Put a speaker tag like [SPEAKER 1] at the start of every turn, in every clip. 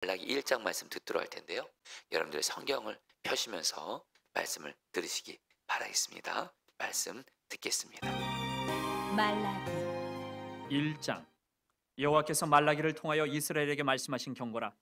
[SPEAKER 1] 말라기 1장 말씀 듣도록 할 텐데요. 여러분들 성경을 펴시면서 말씀을 들으시기 바라겠습니다. 말씀 듣겠습니다.
[SPEAKER 2] 말라기
[SPEAKER 3] 1장. 여호와께서 말라기를 통하여 이스라엘에게 말씀하신 경고라.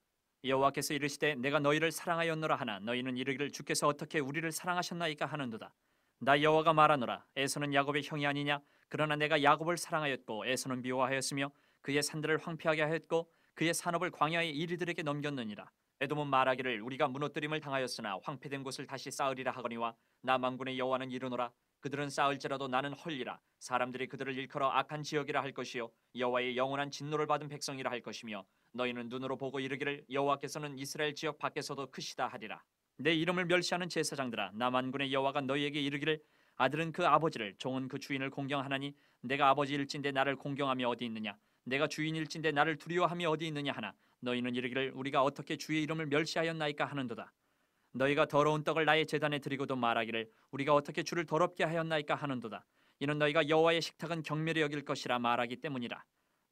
[SPEAKER 3] 여호와께서 이르시되 내가 너희를 사랑하였노라 하나 너희는 이르기를 주께서 어떻게 우리를 사랑하셨나이까 하는도다. 나 여호와가 말하노라. 에서는 야곱의 형이 아니냐? 그러나 내가 야곱을 사랑하였고 에서는 미워하였으며 그의 산들을 황폐하게 하였고 그의 산업을 광야의 이리들에게 넘겼느니라. 에돔은 말하기를 우리가 무너뜨림을 당하였으나 황폐된 곳을 다시 쌓으리라 하거니와 나 만군의 여호와는 이르노라. 그들은 쌓을지라도 나는 헐리라. 사람들이 그들을 일컬어 악한 지역이라 할 것이요 여호와의 영원한 진노를 받은 백성이라 할 것이며 너희는 눈으로 보고 이르기를 여호와께서는 이스라엘 지역 밖에서도 크시다 하리라. 내 이름을 멸시하는 제사장들아, 나 만군의 여호와가 너희에게 이르기를 아들은 그 아버지를 종은 그 주인을 공경하나니 내가 아버지일진데 나를 공경함이 어디 있느냐? 내가 주인일진데 나를 두려워함이 어디 있느냐 하나 너희는 이르기를 우리가 어떻게 주의 이름을 멸시하였나이까 하는도다. 너희가 더러운 떡을 나의 제단에 드리고도 말하기를 우리가 어떻게 주를 더럽게 하였나이까 하는도다. 이는 너희가 여호와의 식탁은 경멸히 여길 것이라 말하기 때문이라.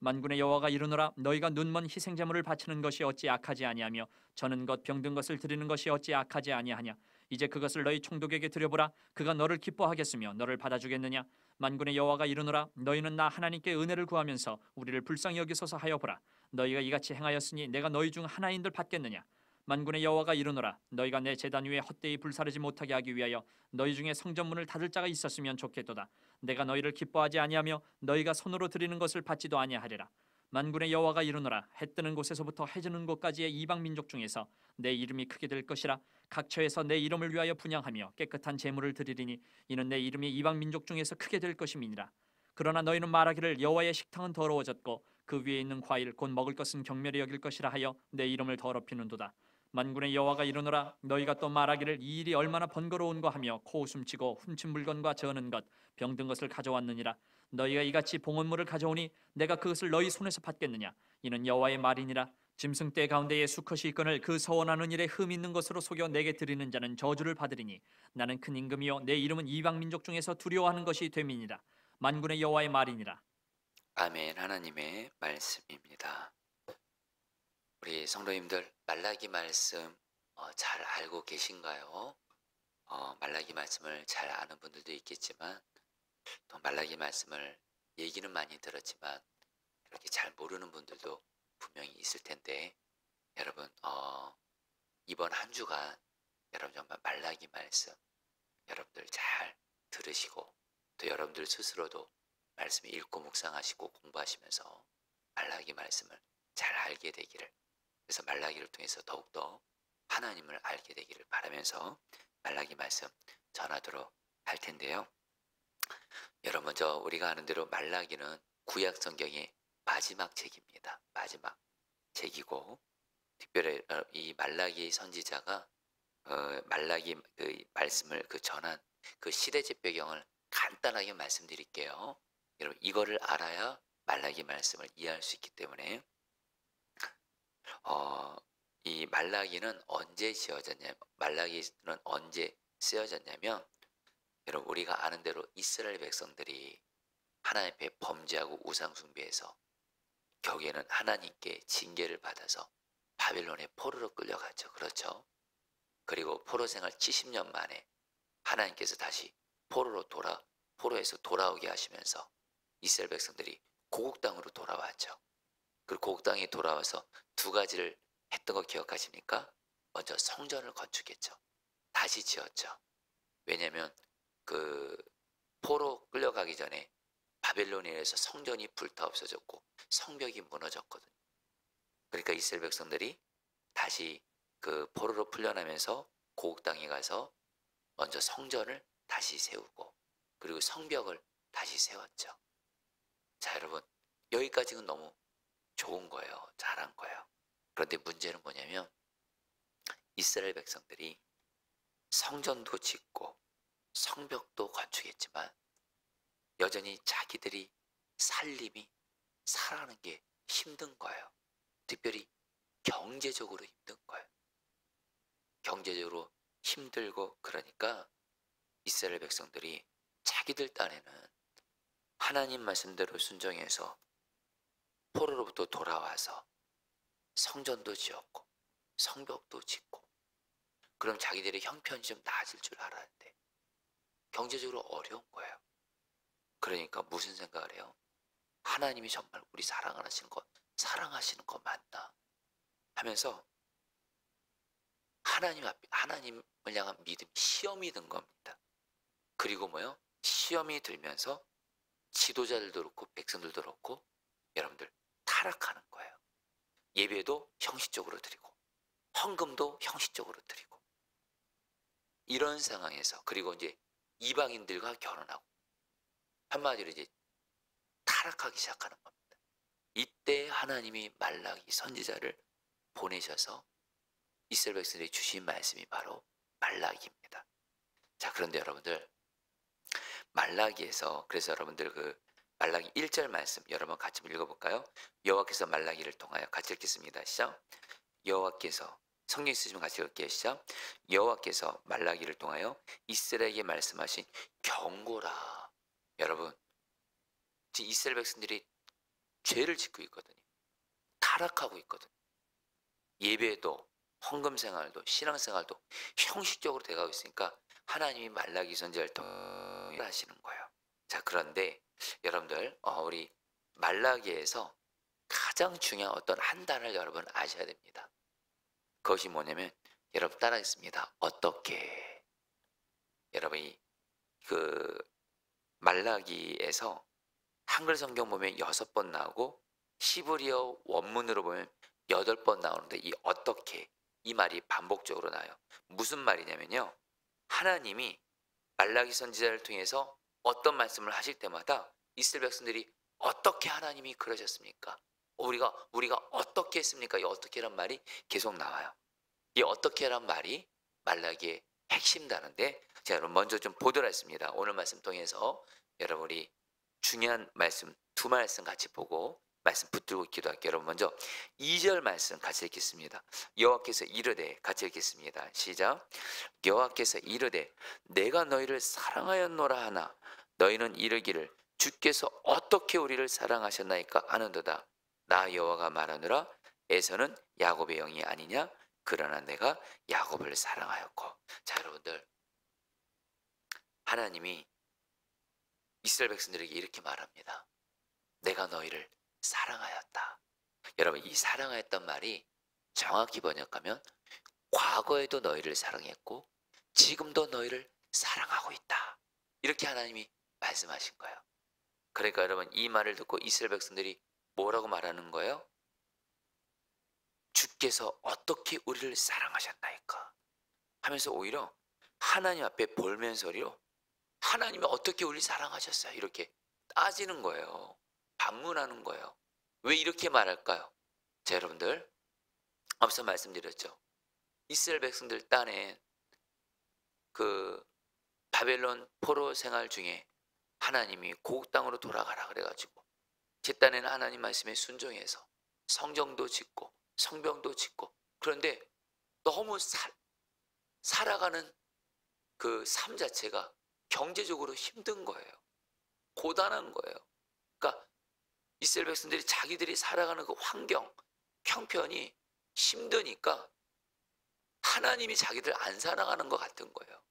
[SPEAKER 3] 만군의 여호와가 이르노라. 너희가 눈먼 희생제물을 바치는 것이 어찌 악하지 아니하며 저는 것 병든 것을 드리는 것이 어찌 악하지 아니하냐. 이제 그것을 너희 총독에게 드려보라. 그가 너를 기뻐하겠으며 너를 받아주겠느냐. 만군의 여호와가 이르노라. 너희는 나 하나님께 은혜를 구하면서 우리를 불쌍히 여기소서 하여 보라. 너희가 이같이 행하였으니 내가 너희 중 하나인들 받겠느냐. 만군의 여호와가 이르노라. 너희가 내 제단 위에 헛되이 불사르지 못하게 하기 위하여 너희 중에 성전문을 닫을 자가 있었으면 좋겠도다. 내가 너희를 기뻐하지 아니하며 너희가 손으로 드리는 것을 받지도 아니하리라. 만군의 여호와가 이르노라. 해 뜨는 곳에서부터 해 지는 곳까지의 이방 민족 중에서 내 이름이 크게 될 것이라. 각 처에서 내 이름을 위하여 분향하며 깨끗한 제물을 드리리니 이는 내 이름이 이방 민족 중에서 크게 될 것임이니라. 그러나 너희는 말하기를 여호와의 식탁은 더러워졌고 그 위에 있는 과일 곧 먹을 것은 경멸히 여길 것이라 하여 내 이름을 더럽히는도다. 만군의 여호와가 이르노라. 너희가 또 말하기를 이 일이 얼마나 번거로운가 하며 코웃음치고 훔친 물건과 저는 것 병든 것을 가져왔느니라. 너희가 이같이 봉헌물을 가져오니 내가 그것을 너희 손에서 받겠느냐. 이는 여호와의 말이니라. 짐승떼 가운데에 수컷이 있거늘 그 서원하는 일에 흠 있는 것으로 속여 내게 드리는 자는 저주를 받으리니 나는 큰 임금이요 내 이름은 이방 민족 중에서 두려워하는 것이 됨이니라. 만군의 여호와의 말이니라.
[SPEAKER 1] 아멘. 하나님의 말씀입니다. 우리 성도님들 말라기 말씀 잘 알고 계신가요? 말라기 말씀을 잘 아는 분들도 있겠지만 또 말라기 말씀을 얘기는 많이 들었지만 이렇게 잘 모르는 분들도 분명히 있을 텐데 여러분 이번 한 주간 여러분 정말 말라기 말씀 여러분들 잘 들으시고 또 여러분들 스스로도 말씀을 읽고 묵상하시고 공부하시면서 말라기 말씀을 잘 알게 되기를, 그래서 말라기를 통해서 더욱더 하나님을 알게 되기를 바라면서 말라기 말씀 전하도록 할 텐데요. 여러분 먼저 우리가 아는 대로 말라기는 구약 성경의 마지막 책입니다. 마지막 책이고 특별히 이 말라기 선지자가 말라기 그 말씀을 전한 그 시대적 배경을 간단하게 말씀드릴게요. 여러분 이거를 알아야 말라기 말씀을 이해할 수 있기 때문에 이 말라기는 언제 쓰여졌냐면 여러분 우리가 아는 대로 이스라엘 백성들이 하나님 앞에 범죄하고 우상 숭배해서 결국에는 하나님께 징계를 받아서 바벨론의 포로로 끌려갔죠. 그렇죠? 그리고 포로 생활 70년 만에 하나님께서 다시 포로에서 돌아오게 하시면서 이스라엘 백성들이 고국 땅으로 돌아왔죠. 그리고 고국 땅에 돌아와서 두 가지를 했던 거 기억하십니까? 먼저 성전을 건축했죠. 다시 지었죠. 왜냐하면 그 포로 끌려가기 전에 바벨론에 의해서 성전이 불타 없어졌고 성벽이 무너졌거든요. 그러니까 이스라엘 백성들이 다시 그 포로로 풀려나면서 고국 땅에 가서 먼저 성전을 다시 세우고 그리고 성벽을 다시 세웠죠. 자, 여러분 여기까지는 너무 좋은 거예요. 잘한 거예요. 그런데 문제는 뭐냐면 이스라엘 백성들이 성전도 짓고 성벽도 건축했지만 여전히 자기들이 살아가는 게 힘든 거예요. 특별히 경제적으로 힘든 거예요. 경제적으로 힘들고 그러니까 이스라엘 백성들이 자기들 딴에는 하나님 말씀대로 순종해서 포로로부터 돌아와서 성전도 지었고 성벽도 짓고, 그럼 자기들의 형편이 좀 나아질 줄 알았는데 경제적으로 어려운 거예요. 그러니까 무슨 생각을 해요? 하나님이 정말 우리 사랑하시는 거 맞나 하면서 하나님을 향한 믿음, 시험이 든 겁니다. 그리고 뭐요? 시험이 들면서 지도자들도 그렇고 백성들도 그렇고 여러분들 타락하는 거예요. 예배도 형식적으로 드리고 헌금도 형식적으로 드리고, 이런 상황에서 그리고 이제 이방인들과 결혼하고 한마디로 이제 타락하기 시작하는 겁니다. 이때 하나님이 말라기 선지자를 보내셔서 이스라엘 백성들이 주신 말씀이 바로 말라기입니다. 자, 그런데 여러분들 말라기에서, 그래서 여러분들 그 말라기 1절 말씀 여러분 같이 읽어볼까요? 여호와께서 말라기를 통하여, 같이 읽겠습니다. 시작. 여호와께서, 성경 있으시면 같이 읽을게요. 시작. 여호와께서 말라기를 통하여 이스라엘에게 말씀하신 경고라. 여러분, 지금 이스라엘 백성들이 죄를 짓고 있거든요. 타락하고 있거든요. 예배도 헌금 생활도 신앙생활도 형식적으로 돼가고 있으니까 하나님이 말라기 선지자를 통해 하시는 거예요. 자, 그런데 여러분들 우리 말라기에서 가장 중요한 어떤 한 단어를 여러분 아셔야 됩니다. 그것이 뭐냐면, 여러분 따라하겠습니다. 어떻게. 여러분이 그 말라기에서 한글 성경 보면 6번 나오고 히브리어 원문으로 보면 8번 나오는데, 이 어떻게, 이 말이 반복적으로 나와요. 무슨 말이냐면요, 하나님이 말라기 선지자를 통해서 어떤 말씀을 하실 때마다 이스라엘 백성들이 어떻게 하나님이 그러셨습니까? 우리가 어떻게 했습니까? 이 어떻게란 말이 계속 나와요. 이 어떻게란 말이 말라기의 핵심 단어인데, 자, 여러분 먼저 좀 보도록 하겠습니다. 오늘 말씀 통해서 여러분이 중요한 말씀 두 말씀 같이 보고 말씀 붙들고 기도할게요. 여러분 먼저 2절 말씀 같이 읽겠습니다. 여호와께서 이르되, 같이 읽겠습니다. 시작. 여호와께서 이르되 내가 너희를 사랑하였노라 하나 너희는 이르기를 주께서 어떻게 우리를 사랑하셨나이까 하는도다. 나 여호와가 말하노라 에서는 야곱의 영이 아니냐, 그러나 내가 야곱을 사랑하였고. 자, 여러분들, 하나님이 이스라엘 백성들에게 이렇게 말합니다. 내가 너희를 사랑하였다. 여러분, 이 사랑하였단 말이 정확히 번역하면 과거에도 너희를 사랑했고 지금도 너희를 사랑하고 있다. 이렇게 하나님이 말씀하신 거예요. 그러니까 여러분, 이 말을 듣고 이스라엘 백성들이 뭐라고 말하는 거예요? 주께서 어떻게 우리를 사랑하셨나이까 하면서 오히려 하나님 앞에 볼멘소리로 하나님이 어떻게 우리를 사랑하셨어요? 이렇게 따지는 거예요. 반문하는 거예요. 왜 이렇게 말할까요? 자, 여러분들, 앞서 말씀드렸죠. 이스라엘 백성들 딴에 그 바벨론 포로 생활 중에 하나님이 고국 땅으로 돌아가라 그래가지고 제 딴에는 하나님 말씀에 순종해서 성정도 짓고 성병도 짓고, 그런데 너무 살아가는 그 삶 자체가 경제적으로 힘든 거예요. 고단한 거예요. 그러니까 이스라엘 백성들이 자기들이 살아가는 그 환경, 형편이 힘드니까 하나님이 자기들 안 사랑하는 것 같은 거예요.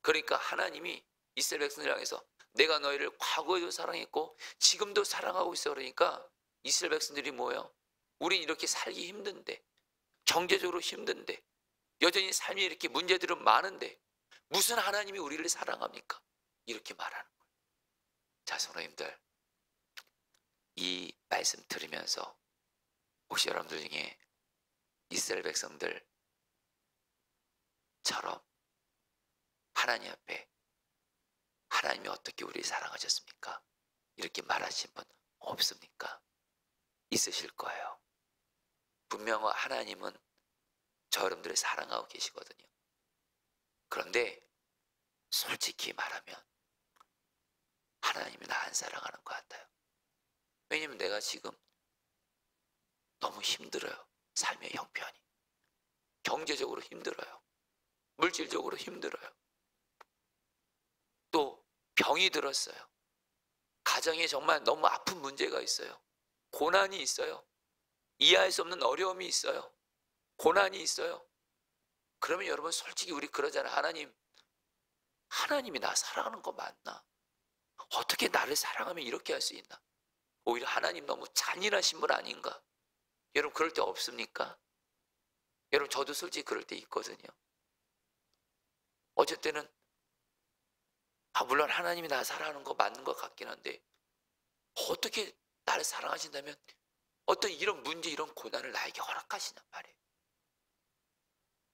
[SPEAKER 1] 그러니까 하나님이 이스라엘 백성들 향해서 내가 너희를 과거에도 사랑했고 지금도 사랑하고 있어. 그러니까 이스라엘 백성들이 뭐예요? 우린 이렇게 살기 힘든데, 경제적으로 힘든데, 여전히 삶에 이렇게 문제들은 많은데 무슨 하나님이 우리를 사랑합니까? 이렇게 말하는 거예요. 자, 성도님들, 이 말씀 들으면서 혹시 여러분들 중에 이스라엘 백성들처럼 하나님 앞에 하나님이 어떻게 우리를 사랑하셨습니까? 이렇게 말하신 분 없습니까? 있으실 거예요. 분명 하나님은 저 여러분들을 사랑하고 계시거든요. 그런데 솔직히 말하면 하나님이 나 안 사랑하는 것 같아요. 왜냐면 내가 지금 너무 힘들어요. 삶의 형편이. 경제적으로 힘들어요. 물질적으로 힘들어요. 또 병이 들었어요. 가정에 정말 너무 아픈 문제가 있어요. 고난이 있어요. 이해할 수 없는 어려움이 있어요. 고난이 있어요. 그러면 여러분 솔직히 우리 그러잖아요. 하나님이 나 사랑하는 거 맞나? 어떻게 나를 사랑하면 이렇게 할 수 있나? 오히려 하나님 너무 잔인하신 분 아닌가? 여러분 그럴 때 없습니까? 여러분 저도 솔직히 그럴 때 있거든요. 어쩔 때는 물론 하나님이 나 사랑하는 거 맞는 것 같긴 한데 어떻게 나를 사랑하신다면 어떤 이런 문제 이런 고난을 나에게 허락하시냔 말이에요.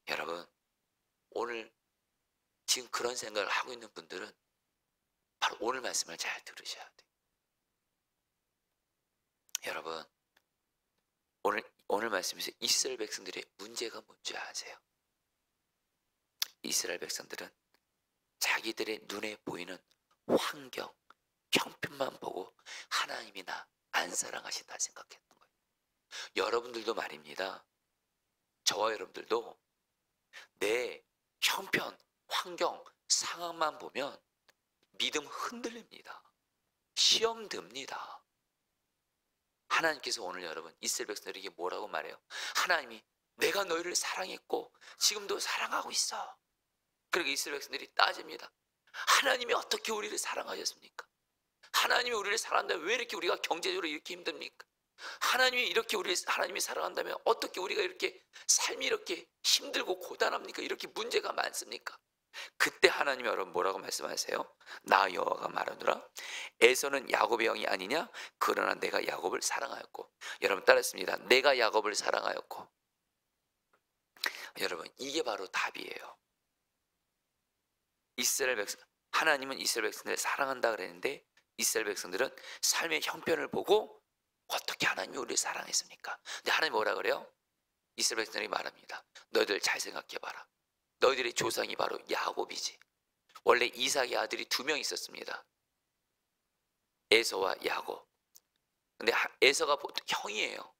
[SPEAKER 1] 여러분 오늘 지금 그런 생각을 하고 있는 분들은 바로 오늘 말씀을 잘 들으셔야 돼요. 여러분 오늘 말씀에서 이스라엘 백성들의 문제가 뭔지 아세요? 이스라엘 백성들은 자기들의 눈에 보이는 환경, 형편만 보고 하나님이 나 안 사랑하신다 생각했던 거예요. 여러분들도 말입니다. 저와 여러분들도 내 형편, 환경, 상황만 보면 믿음 흔들립니다. 시험 듭니다. 하나님께서 오늘 여러분 이스라엘 백성들에게 뭐라고 말해요? 하나님이 내가 너희를 사랑했고 지금도 사랑하고 있어. 그러니까 이스라엘 백성들이 따집니다. 하나님이 어떻게 우리를 사랑하셨습니까? 하나님이 우리를 사랑한다면 왜 이렇게 우리가 경제적으로 이렇게 힘듭니까? 하나님이 사랑한다면 어떻게 우리가 이렇게 삶이 이렇게 힘들고 고단합니까? 이렇게 문제가 많습니까? 그때 하나님이 여러분 뭐라고 말씀하세요? 나 여호와가 말하노라 에서는 야곱의 영이 아니냐? 그러나 내가 야곱을 사랑하였고. 여러분 따라했습니다. 내가 야곱을 사랑하였고. 여러분 이게 바로 답이에요. 하나님은 이스라엘 백성들을 사랑한다 그랬는데 이스라엘 백성들은 삶의 형편을 보고 어떻게 하나님이 우리를 사랑했습니까? 근데 하나님 뭐라 그래요? 이스라엘 백성들이 말합니다. 너희들 잘 생각해봐라. 너희들의 조상이 바로 야곱이지. 원래 이삭의 아들이 2명 있었습니다. 에서와 야곱. 근데 에서가 보통 형이에요.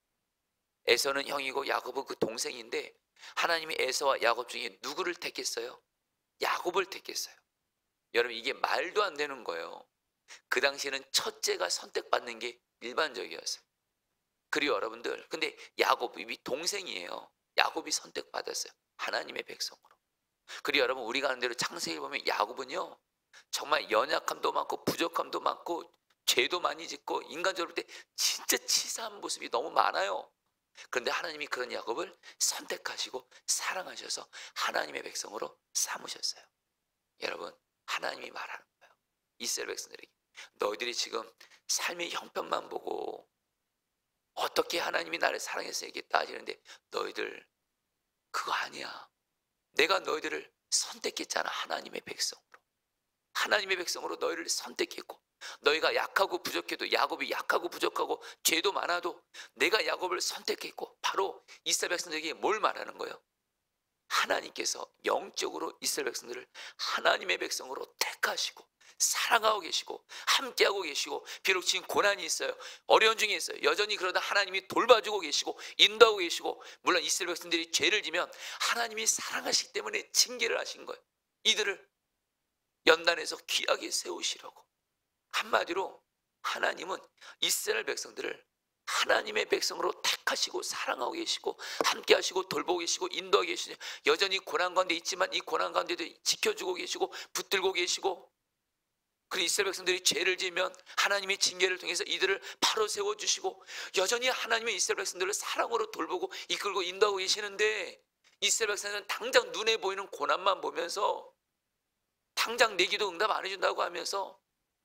[SPEAKER 1] 에서는 형이고 야곱은 그 동생인데 하나님이 에서와 야곱 중에 누구를 택했어요? 야곱을 택했어요. 여러분 이게 말도 안 되는 거예요. 그 당시에는 첫째가 선택받는 게 일반적이었어요. 그리고 여러분들 근데 야곱이 동생이에요. 야곱이 선택받았어요. 하나님의 백성으로. 그리고 여러분 우리가 아는 대로 창세기 보면 야곱은요 정말 연약함도 많고 부족함도 많고 죄도 많이 짓고 인간적으로 볼 때 진짜 치사한 모습이 너무 많아요. 그런데 하나님이 그런 야곱을 선택하시고 사랑하셔서 하나님의 백성으로 삼으셨어요. 여러분 하나님이 말하는 거예요. 이스라엘 백성들에게 너희들이 지금 삶의 형편만 보고 어떻게 하나님이 나를 사랑해서 이렇게 따지는데 너희들 그거 아니야. 내가 너희들을 선택했잖아. 하나님의 백성으로. 하나님의 백성으로 너희를 선택했고 너희가 약하고 부족해도 야곱이 약하고 부족하고 죄도 많아도 내가 야곱을 선택했고 바로 이스라엘 백성들에게 뭘 말하는 거예요? 하나님께서 영적으로 이스라엘 백성들을 하나님의 백성으로 택하시고 사랑하고 계시고 함께하고 계시고 비록 지금 고난이 있어요. 어려운 중에 있어요. 여전히 그러다 하나님이 돌봐주고 계시고 인도하고 계시고 물론 이스라엘 백성들이 죄를 지면 하나님이 사랑하시기 때문에 징계를 하신 거예요. 이들을 연단해서 귀하게 세우시려고. 한마디로 하나님은 이스라엘 백성들을 하나님의 백성으로 택하시고 사랑하고 계시고 함께 하시고 돌보고 계시고 인도하고 계시고 여전히 고난 가운데 있지만 이 고난 가운데도 지켜주고 계시고 붙들고 계시고 그리고 이스라엘 백성들이 죄를 지으면 하나님의 징계를 통해서 이들을 바로 세워주시고 여전히 하나님의 이스라엘 백성들을 사랑으로 돌보고 이끌고 인도하고 계시는데 이스라엘 백성들은 당장 눈에 보이는 고난만 보면서 당장 내 기도 응답 안 해준다고 하면서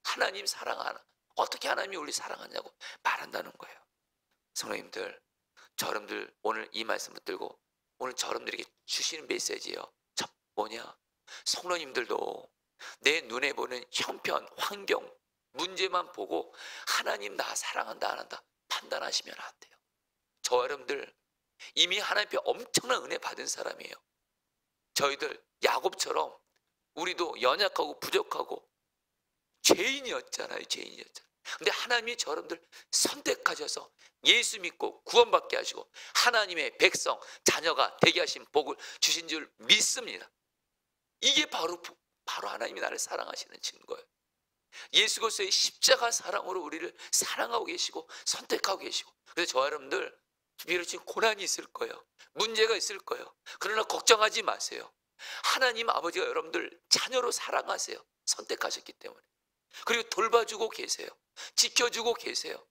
[SPEAKER 1] 하나님 사랑하나 어떻게 하나님이 우리 사랑하냐고 말한다는 거예요. 성도님들 저러분들 오늘 이 말씀 붙들고 오늘 저러분들에게 주시는 메시지예요. 첫 뭐냐 성도님들도 내 눈에 보는 형편 환경 문제만 보고 하나님 나 사랑한다 안 한다 판단하시면 안 돼요. 저 여러분들 이미 하나님 앞에 엄청난 은혜 받은 사람이에요. 저희들 야곱처럼 우리도 연약하고 부족하고 죄인이었잖아요. 근데 하나님이 저러분들 선택하셔서 예수 믿고 구원받게 하시고 하나님의 백성 자녀가 되게 하신 복을 주신 줄 믿습니다. 이게 바로 하나님이 나를 사랑하시는 증거예요. 예수 그리스도의 십자가 사랑으로 우리를 사랑하고 계시고 선택하고 계시고 그래서 저 여러분들 비록 지금 고난이 있을 거예요. 문제가 있을 거예요. 그러나 걱정하지 마세요. 하나님 아버지가 여러분들 자녀로 사랑하세요. 선택하셨기 때문에. 그리고 돌봐주고 계세요. 지켜주고 계세요.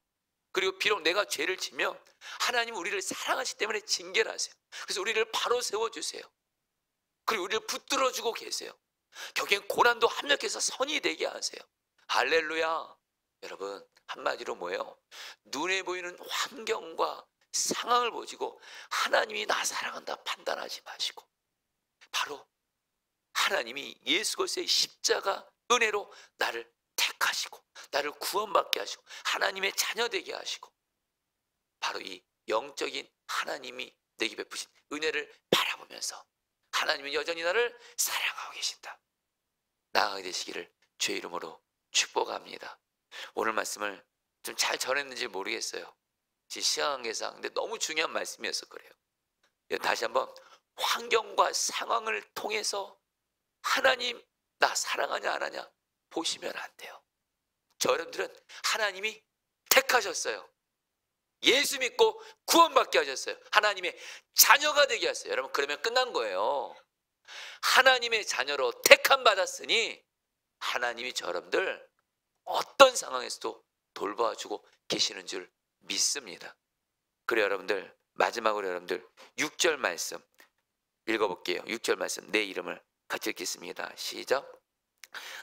[SPEAKER 1] 그리고 비록 내가 죄를 지면 하나님 우리를 사랑하시기 때문에 징계를 하세요. 그래서 우리를 바로 세워주세요. 그리고 우리를 붙들어주고 계세요. 결국엔 고난도 합력해서 선이 되게 하세요. 할렐루야. 여러분, 한마디로 뭐예요? 눈에 보이는 환경과 상황을 보시고 하나님이 나 사랑한다 판단하지 마시고, 바로 하나님이 예수 그리스도의 십자가 은혜로 나를 택하시고 나를 구원받게 하시고 하나님의 자녀 되게 하시고, 바로 이 영적인 하나님이 내게 베푸신 은혜를 바라보면서 하나님은 여전히 나를 사랑하고 계신다 나아가게 되시기를 주의 이름으로 축복합니다. 오늘 말씀을 좀 잘 전했는지 모르겠어요. 제 시간 관계상. 근데 너무 중요한 말씀이어서 그래요. 다시 한번, 환경과 상황을 통해서 하나님 나 사랑하냐 안 하냐 보시면 안 돼요. 저 여러분들은 하나님이 택하셨어요. 예수 믿고 구원받게 하셨어요. 하나님의 자녀가 되게 하셨어요. 여러분, 그러면 끝난 거예요. 하나님의 자녀로 택함 받았으니 하나님이 저 여러분들 어떤 상황에서도 돌봐주고 계시는 줄 믿습니다. 그래 여러분들, 마지막으로 여러분들 6절 말씀 읽어볼게요. 6절 말씀, 내 이름을 같이 읽겠습니다. 시작.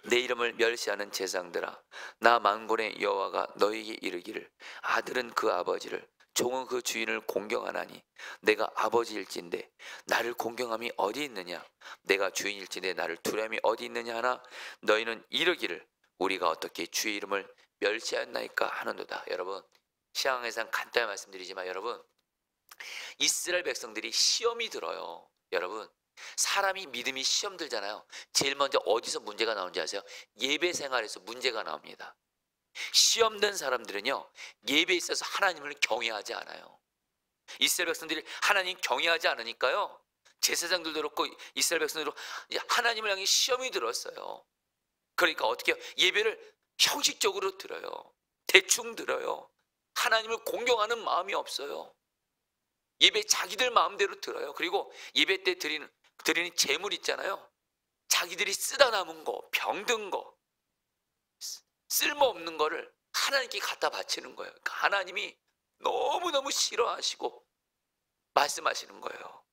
[SPEAKER 1] 내 이름을 멸시하는 제상들아, 나 만군의 여호와가 너희에게 이르기를, 아들은 그 아버지를, 종은 그 주인을 공경하나니 내가 아버지일진데 나를 공경함이 어디 있느냐, 내가 주인일진데 나를 두려움이 어디 있느냐 하나 너희는 이르기를, 우리가 어떻게 주의 이름을 멸시하였나이까 하는도다. 여러분, 시황에선 간단히 말씀드리지만 여러분, 이스라엘 백성들이 시험이 들어요. 여러분, 사람이 믿음이 시험 들잖아요. 제일 먼저 어디서 문제가 나오는지 아세요? 예배 생활에서 문제가 나옵니다. 시험 든 사람들은요, 예배에 있어서 하나님을 경외하지 않아요. 이스라엘 백성들이 하나님 경외하지 않으니까요, 제사장들도 그렇고 이스라엘 백성들도 하나님을 향해 시험이 들었어요. 그러니까 어떻게 해요? 예배를 형식적으로 드려요. 대충 드려요. 하나님을 공경하는 마음이 없어요. 예배 자기들 마음대로 들어요. 그리고 예배 때 드리는 재물 있잖아요. 자기들이 쓰다 남은 거, 병든 거, 쓸모없는 거를 하나님께 갖다 바치는 거예요. 그러니까 하나님이 너무너무 싫어하시고 말씀하시는 거예요.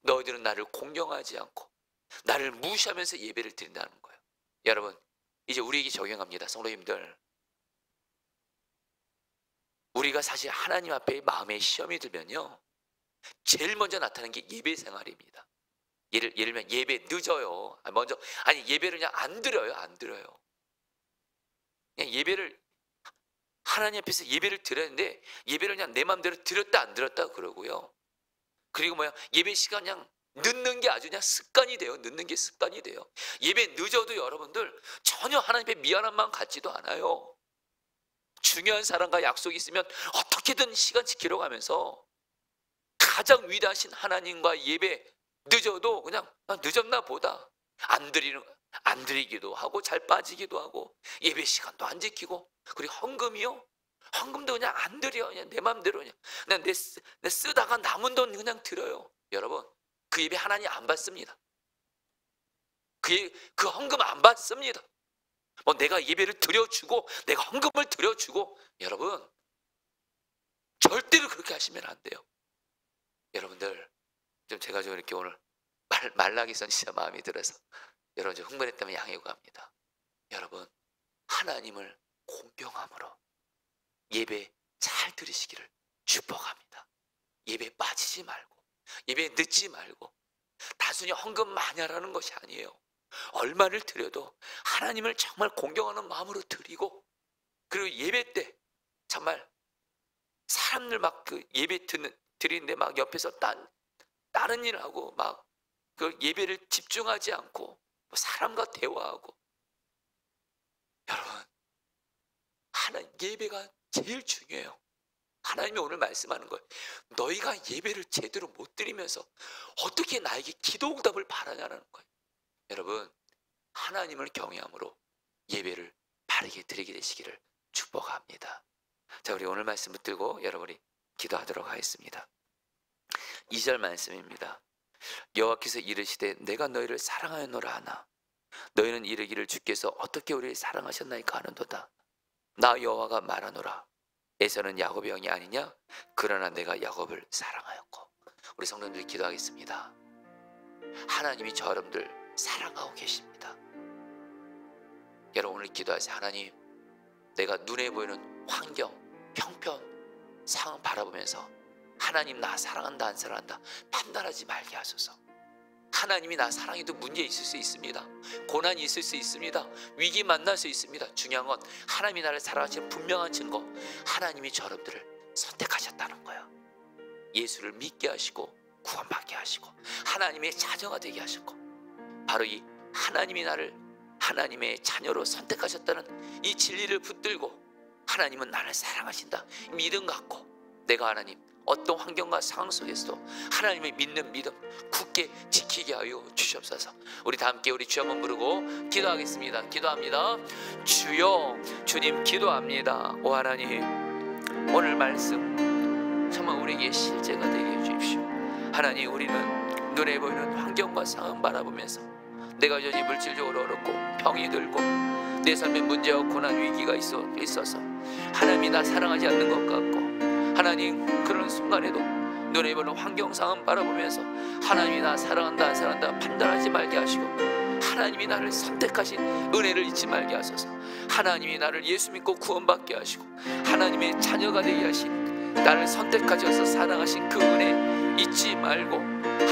[SPEAKER 1] 너희들은 나를 공경하지 않고 나를 무시하면서 예배를 드린다는 거예요. 여러분, 이제 우리에게 적용합니다. 성도님들, 우리가 사실 하나님 앞에 마음의 시험이 들면요, 제일 먼저 나타나는 게 예배 생활입니다. 예를 들면 예배 늦어요. 예배를 그냥 안 드려요. 안 드려요. 그냥 예배를, 하나님 앞에서 예배를 드렸는데 예배를 그냥 내 마음대로 드렸다 안 드렸다 그러고요. 그리고 예배 시간 그냥 늦는 게 아주 그냥 습관이 돼요. 늦는 게 습관이 돼요. 예배 늦어도 여러분들 전혀 하나님 앞에 미안한 마음 갖지도 않아요. 중요한 사람과 약속이 있으면 어떻게든 시간 지키려고 하면서 가장 위대하신 하나님과 예배 늦어도 그냥 늦었나 보다 안 드리기도 하고 잘 빠지기도 하고 예배 시간도 안 지키고, 그리고 헌금도 그냥 안 드려. 그냥 내 마음대로 그냥 내 쓰다가 남은 돈 그냥 드려요. 여러분, 그 예배 하나님 안 받습니다. 그 헌금 안 받습니다. 내가 예배를 드려주고 내가 헌금을 드려주고, 여러분 절대로 그렇게 하시면 안 돼요. 여러분들, 제가 좀 이렇게 오늘 말라기선 진짜 마음이 들어서 여러분 좀 흥분했다면 양해고 합니다. 여러분, 하나님을 공경함으로 예배 잘 드리시기를 축복합니다. 예배 빠지지 말고 예배 늦지 말고, 단순히 헌금 많이 하라는 것이 아니에요. 얼마를 드려도 하나님을 정말 공경하는 마음으로 드리고, 그리고 예배 때 정말 사람들 예배 드리는데 옆에서 다른 일을 하고 그 예배를 집중하지 않고 사람과 대화하고, 여러분, 예배가 제일 중요해요. 하나님이 오늘 말씀하는 거예요. 너희가 예배를 제대로 못 드리면서 어떻게 나에게 기도 응답을 바라냐는 거예요. 여러분, 하나님을 경외함으로 예배를 바르게 드리게 되시기를 축복합니다. 자, 우리 오늘 말씀 붙들고 여러분이 기도하도록 하겠습니다. 2절 말씀입니다. 여호와께서 이르시되 내가 너희를 사랑하였노라 하나 너희는 이르기를 주께서 어떻게 우리를 사랑하셨나이까 하는도다. 나 여호와가 말하노라. 에서는 야곱의 영이 아니냐? 그러나 내가 야곱을 사랑하였고. 우리 성도님들 기도하겠습니다. 하나님이 저 여러분들 사랑하고 계십니다. 여러분 오늘 기도하세요. 하나님, 내가 눈에 보이는 환경, 형편, 상황 바라보면서 하나님 나 사랑한다 안 사랑한다 판단하지 말게 하소서. 하나님이 나 사랑해도 문제 있을 수 있습니다. 고난이 있을 수 있습니다. 위기 만날 수 있습니다. 중요한 건 하나님이 나를 사랑하시는 분명한 증거, 하나님이 저 여러분들을 선택하셨다는 거예요. 예수를 믿게 하시고 구원받게 하시고 하나님의 자녀가 되게 하셨고, 바로 이 하나님이 나를 하나님의 자녀로 선택하셨다는 이 진리를 붙들고 하나님은 나를 사랑하신다 믿음 갖고 내가 하나님 어떤 환경과 상황 속에서도 하나님의 믿는 믿음 굳게 지키게 하여 주시옵소서. 우리 다 함께 우리 주 한번 부르고 기도하겠습니다. 기도합니다. 주여, 주님 기도합니다. 오 하나님, 오늘 말씀 정말 우리에게 실제가 되게 해주십시오. 하나님, 우리는 눈에 보이는 환경과 상황 바라보면서 내가 여전히 물질적으로 어렵고 병이 들고 내 삶에 문제와 고난 위기가 있어서 하나님이 나 사랑하지 않는 것 같고, 하나님 그런 순간에도 눈에 보는 환경 상황 바라보면서 하나님이 나 사랑한다 안 사랑한다 판단하지 말게 하시고, 하나님이 나를 선택하신 은혜를 잊지 말게 하소서. 하나님이 나를 예수 믿고 구원받게 하시고 하나님의 자녀가 되게 하신, 나를 선택하셔서 사랑하신 그 은혜 잊지 말고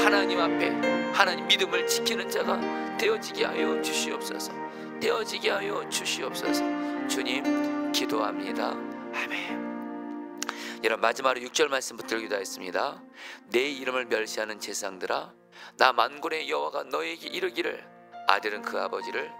[SPEAKER 1] 하나님 앞에 하나님 믿음을 지키는 자가 되어지게 하여 주시옵소서. 되어지게 하여 주시옵소서. 주님 기도합니다. 아멘. 여러분 마지막으로 6절 말씀 붙들고 기도하겠습니다. 내 이름을 멸시하는 제사장들아, 나 만군의 여호와가 너에게 이르기를 아들은 그 아버지를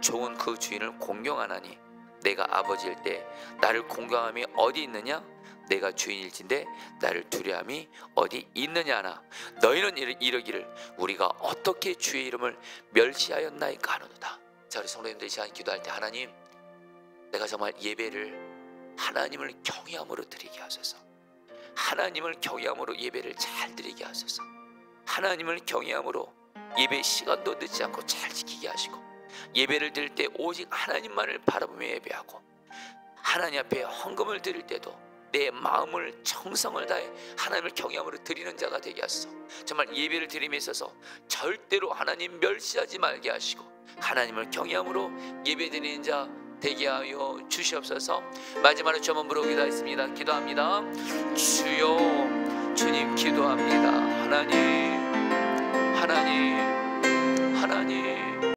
[SPEAKER 1] 종은 그 주인을 공경하나니 내가 아버지일 때 나를 공경함이 어디 있느냐? 내가 주인일진데 나를 두려함이 어디 있느냐 하나 너희는 이르기를 우리가 어떻게 주의 이름을 멸시하였나이까 하노도다. 자, 우리 성도님들 이 시간 기도할 때 하나님, 내가 정말 예배를 하나님을 경외함으로 드리게 하소서. 하나님을 경외함으로 예배를 잘 드리게 하소서. 하나님을 경외함으로 예배 시간도 늦지 않고 잘 지키게 하시고, 예배를 드릴 때 오직 하나님만을 바라보며 예배하고, 하나님 앞에 헌금을 드릴 때도 내 마음을 정성을 다해 하나님을 경외함으로 드리는 자가 되게 하소서. 정말 예배를 드림에 있어서 절대로 하나님 멸시하지 말게 하시고 하나님을 경외함으로 예배 드리는 자 되게 하여 주시옵소서. 마지막으로 주 한번 부르고 기도하겠습니다. 기도합니다. 주여, 주님 기도합니다. 하나님,